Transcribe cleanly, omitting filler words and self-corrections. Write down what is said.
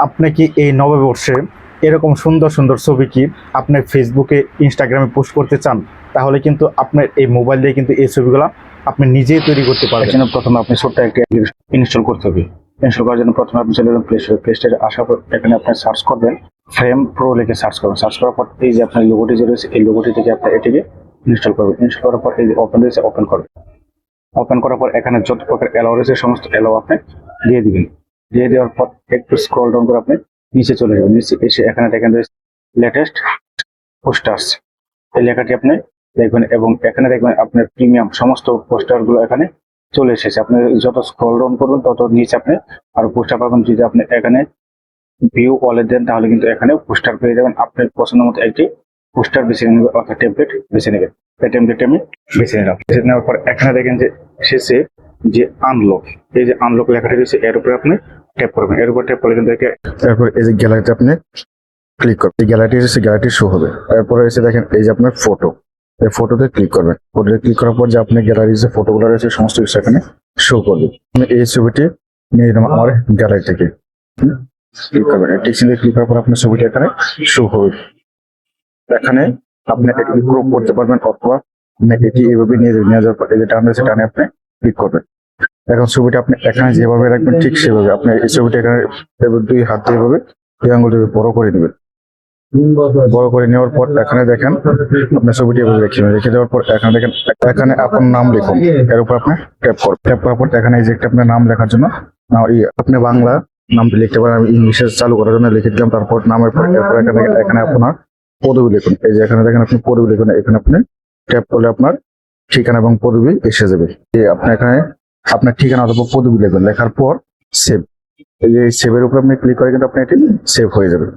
আপনি কি এই নববর্ষে এরকম সুন্দর সুন্দর ছবি কি আপনি ফেসবুকে ইনস্টাগ্রামে পোস্ট করতে চান? তাহলে কিন্তু আপনার এই মোবাইল দিয়ে কিন্তু এই ছবিগুলো আপনি নিজেই তৈরি করতে এর পারবেন। জন্য প্রথমে আপনি ছোট্ট একটা ইনস্টল করতে হবে। ইনস্টল করার জন্য প্রথমে আপনি চলে যাবেন প্লে স্টোরে আসার পর এখানে আপনি সার্চ করবেন ফ্রেম প্রো লিখে সার্চ করবেন। সার্চ করার পর এই যে আপনার লোগোটি যে রয়েছে এই লোগোটি থেকে আপনি এটিকে ইনস্টল করবেন। ইনস্টল করার পর এই যে ওপেন রয়েছে ওপেন করবেন। ওপেন করার পর এখানে যত প্রকার অ্যালাউ রয়েছে সমস্ত অ্যালাউ আপনি দিয়ে দিবেন। দিয়ে দেওয়ার পর একটু স্ক্রল ডাউন করে আপনি নিচে চলে যাবেন। নিচে এসে এখানে দেখেন রয়েছে লেটেস্ট পোস্টার্স, এই লেখাটি আপনি দেখবেন এবং এখানে দেখবেন আপনার প্রিমিয়াম সমস্ত পোস্টার গুলো এখানে চলে এসেছে। আপনি যত স্ক্রল ডাউন করবেন তত নিচে আপনি আরো পোস্টার পাবেন। যদি আপনি এখানে ভিউ ওয়ালে দেন তাহলে কিন্তু এখানে পোস্টার পেয়ে যাবেন। আপনার পছন্দ মতো একটি পোস্টার বেছে নেবেন অর্থাৎ টেমপ্লেট বেছে নেবেন। এই টেমপ্লেটটি আমি বেছে নিলাম। বেছে নেওয়ার পর এখানে দেখেন যে শেষে যে আনলক, এই যে আনলক লেখাটি রয়েছে এর উপরে আপনি ট্যাপ করবেন। এর উপর ট্যাপ করলে কিন্তু এরপর এই যে গ্যালারিতে আপনি ক্লিক করবেন। এই গ্যালারিটি এসে গ্যালারিটি শো হবে। এরপরে এসে দেখেন এই যে আপনার ফটো, এই ফটোতে ক্লিক করবেন। ফটোতে ক্লিক করার পর যে আপনি গ্যালারির যে ফটোগুলো রয়েছে সমস্ত কিছু এখানে শো করবে। আমি এই ছবিটি নিয়ে নিলাম আমার গ্যালারি থেকে। ক্লিক করবেন, টিক চিহ্নে ক্লিক করার পর আপনার ছবিটি এখানে শো হবে। এখানে আপনি এটি ক্রপ করতে পারবেন অথবা আপনি এটি এইভাবে নিয়ে যাওয়ার পর এই যে টান রয়েছে টানে আপনি ক্লিক করবেন। এখন ছবিটা আপনি এখানে যেভাবে রাখবেন ঠিক সেভাবে আপনি এই ছবিটা এখানে দুই হাত দিয়ে এভাবে দুই আঙুল দিয়ে বড় করে নেবেন। বড় করে নেওয়ার পর এখানে দেখেন আপনার ছবিটি এভাবে রেখে দেওয়ার পর এখানে দেখেন এখানে আপনার নাম লিখুন। এর উপর আপনি ট্যাপ করবেন। ট্যাপ করার পর এখানে এই যে একটা আপনার নাম লেখার জন্য আপনি বাংলা নামটি লিখতে পারেন। আমি ইংলিশে চালু করার জন্য লিখে দিলাম। তারপর নামের পর এরপর এখানে আপনার পদবি লিখুন। এই যে এখানে দেখেন আপনি পদবি লিখুন। এখানে আপনি ট্যাপ করলে আপনার ঠিকানা এবং পদবি এসে যাবে। আপনি এখানে আপনার ঠিকানা অথবা পদবি লিখবেন। লেখার পর সেভ, এই যে সেভের উপর আপনি ক্লিক করে কিন্তু আপনি এটি সেভ হয়ে যাবে।